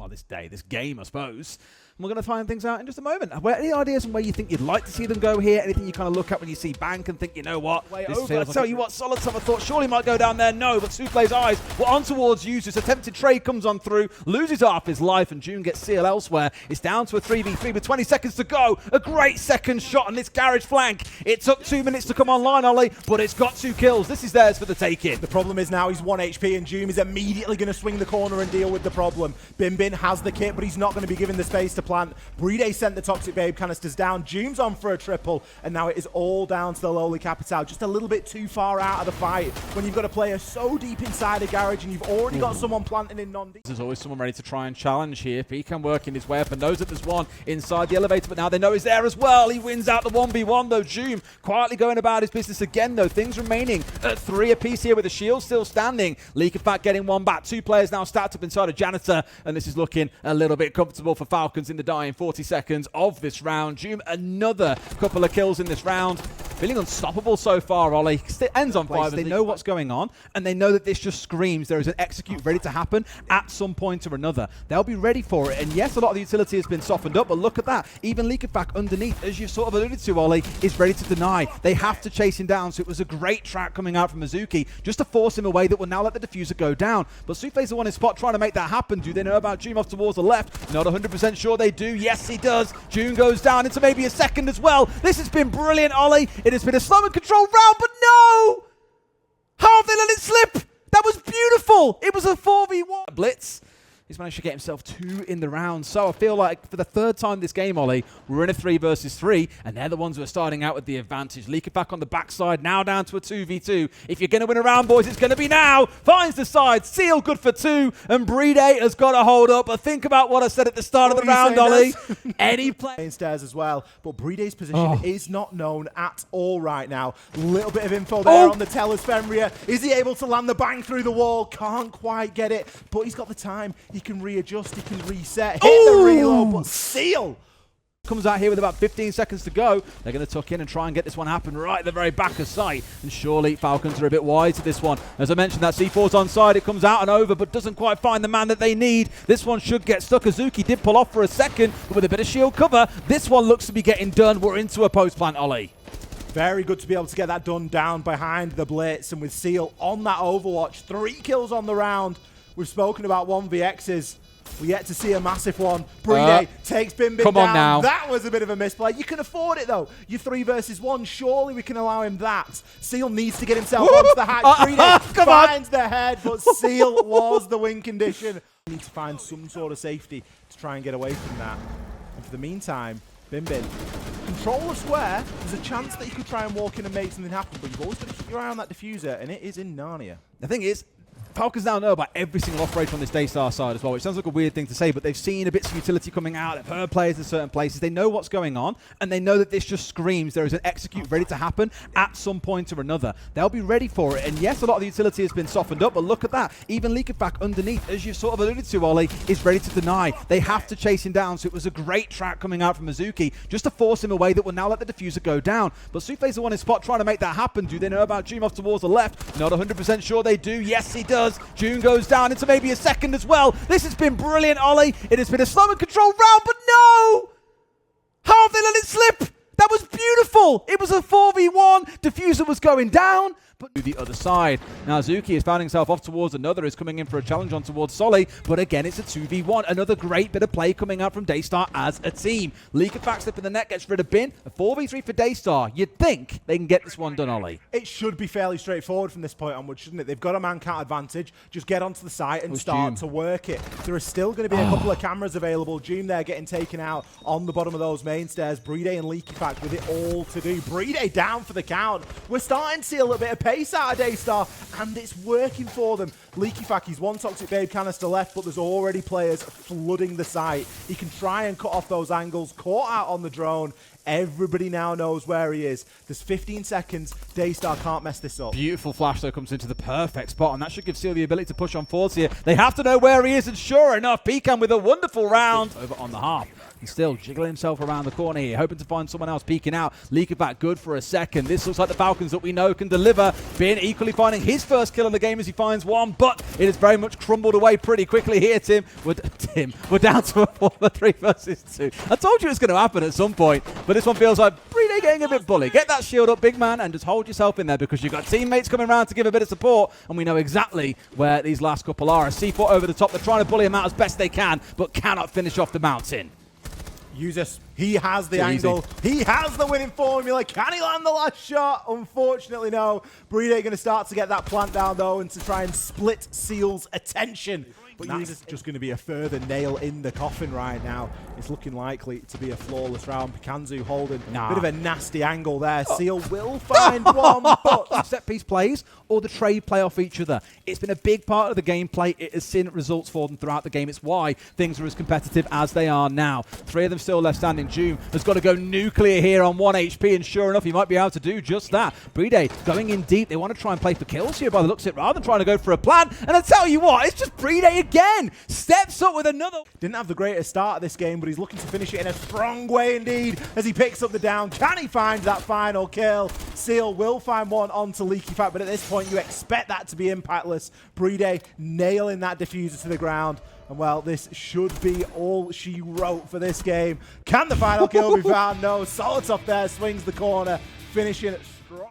this game, I suppose. And we're going to find things out in just a moment. Any ideas on where you think you'd like to see them go here? Anything you kind of look at when you see Bank and think, you know what? I tell you what, Solid Summer thought surely might go down there. No, but Souffle's eyes were on towards Users. Attempted trade comes on through, loses half his life, and June gets seal elsewhere. It's down to a 3v3 with 20 seconds to go. A great second shot on this garage flank. It took 2 minutes to come online, Ollie, but it's got 2 kills. This is theirs for the taking. The problem is now he's 1 HP, and June is immediately going to swing the corner and deal with the problem. Bin has the kit, but he's not going to be given the space to plant. Brede sent the Toxic Babe canisters down. June's on for a triple, and now it is all down to the lowly Capital. Just a little bit too far out of the fight when you've got a player so deep inside a garage and you've already got someone planting in non-deep. There's always someone ready to try and challenge here. Pecan working his way up and knows that there's one inside the elevator, but now they know he's there as well. He wins out the 1v1 though. June quietly going about his business again though. Things remaining at 3 apiece here with the shield still standing. Leak of Fact getting one back. 2 players now stacked up inside a Janitor, and this is looking a little bit comfortable for Falcons in the dying 40 seconds of this round. June another couple of kills in this round. Feeling unstoppable so far, Ollie. It ends on 5. They know what's going on, and they know that this just screams there is an execute ready to happen at some point or another. They'll be ready for it, and yes, a lot of the utility has been softened up, but look at that. Even Leak of Fact underneath, as you've sort of alluded to, Ollie, is ready to deny. They have to chase him down, so it was a great track coming out from Mizuki just to force him away that will now let the diffuser go down. But Souffle's the one in spot trying to make that happen. Do they know about June off towards the left? Not 100% sure they do. Yes, he does. June goes down into maybe a second as well. This has been brilliant, Ollie. It has been a slow and controlled round, but no! How have they let it slip? That was beautiful. It was a 4v1. Blitz. He's managed to get himself 2 in the round. So I feel like for the 3rd time this game, Ollie, we're in a 3 versus 3, and they're the ones who are starting out with the advantage. Leak it back on the backside, now down to a 2v2. If you're going to win a round, boys, it's going to be now. Finds the side, Seal good for 2, and Brede has got to hold up. But think about what I said at the start of the round, Ollie. Any play stairs as well, but Brede's position is not known at all right now. Little bit of info there on the Tellus Fenrir. Is he able to land the bang through the wall? Can't quite get it, but he's got the time. He can readjust, he can reset, hit the reload, but Seal comes out here with about 15 seconds to go. They're going to tuck in and try and get this one happen right at the very back of sight. And surely Falcons are a bit wide to this one. As I mentioned, that C4's on side. It comes out and over, but doesn't quite find the man that they need. This one should get stuck. Azuki did pull off for a second, but with a bit of shield cover, this one looks to be getting done. We're into a post plant, Ollie. Very good to be able to get that done down behind the blitz, and with Seal on that Overwatch. 3 kills on the round. We've spoken about 1vx's. We're yet to see a massive one. Brede takes Bin down. Now. That was a bit of a misplay. You can afford it, though. You're 3 versus 1. Surely we can allow him that. Seal needs to get himself onto the hatch. Brede finds the head, but Seal was the win condition. We need to find some sort of safety to try and get away from that. And for the meantime, Bin control the square. There's a chance that you could try and walk in and make something happen, but you've always got to keep your eye on that diffuser, and it is in Narnia. The thing is, Falcons now know about every single operator on this Daystar side as well, which sounds like a weird thing to say, but they've seen a bits of utility coming out, they've heard players in certain places, they know what's going on, and they know that this just screams there is an execute ready to happen at some point or another. They'll be ready for it, and yes, a lot of the utility has been softened up, but look at that. Even Leak of Fact underneath, as you've sort of alluded to, Ollie, is ready to deny. They have to chase him down, so it was a great track coming out from Mizuki just to force him away that will now let the diffuser go down. But Souffle's the one in spot trying to make that happen. Do they know about June off towards the left? Not 100% sure they do. Yes, he does. June goes down into maybe a second as well. This has been brilliant, Ollie. It has been a slow and controlled round, but no! How have they let it slip? That was beautiful. It was a 4v1. Diffuser was going down, but to the other side. Now Zuki has found himself off towards another, is coming in for a challenge on towards Solly, but again it's a 2v1. Another great bit of play coming out from Daystar as a team. Leak of Fact slip in the net, gets rid of Bin. A 4v3 for Daystar. You'd think they can get this one done, Ollie. It should be fairly straightforward from this point onwards, shouldn't it? They've got a man count advantage. Just get onto the site and start to work it. There are still going to be a couple of cameras available. June there getting taken out on the bottom of those main stairs. Brede and Leak of Fact with it all to do. Brede down for the count. We're starting to see a little bit of pace out of Daystar, and it's working for them. Leaky Facky's 1 Toxic Babe canister left, but there's already players flooding the site. He can try and cut off those angles. Caught out on the drone. Everybody now knows where he is. There's 15 seconds. Daystar can't mess this up. Beautiful flash, though, comes into the perfect spot, and that should give Seal the ability to push on forwards here. They have to know where he is, and sure enough, Pecan with a wonderful round over on the half. He's still jiggling himself around the corner here, hoping to find someone else peeking out. Leaky good for a second. This looks like the Falcons that we know can deliver. Bin equally finding his first kill in the game as he finds one, but it has very much crumbled away pretty quickly here, Tim. We're down to a 4-3 versus 2. I told you it's going to happen at some point, but this one feels like Brede getting a bit bully. Get that shield up, big man, and just hold yourself in there because you've got teammates coming around to give a bit of support, and we know exactly where these last couple are. A C4 over the top. They're trying to bully him out as best they can, but cannot finish off the mountain. Usus, he has the angle. He has the winning formula. Can he land the last shot? Unfortunately, no. Brede going to start to get that plant down, though, and to try and split Seal's attention. But that's just going to be a further nail in the coffin right now. It's looking likely to be a flawless round. Pikanzu holding a bit of a nasty angle there. Seal will find one, but set piece plays or the trade play off each other. It's been a big part of the gameplay. It has seen results for them throughout the game. It's why things are as competitive as they are now. 3 of them still left standing. Joom has got to go nuclear here on 1 HP, and sure enough, he might be able to do just that. Brede going in deep. They want to try and play for kills here by the looks of it, rather than trying to go for a plan. And I tell you what, it's just Brede again. Steps up with another. Didn't have the greatest start of this game, but he's looking to finish it in a strong way indeed as he picks up the down. Can he find that final kill? Seal will find one onto Leaky but at this point you expect that to be impactless. Brede nailing that diffuser to the ground. And well, this should be all she wrote for this game. Can the final kill be found? No. Solitov there swings the corner, finishing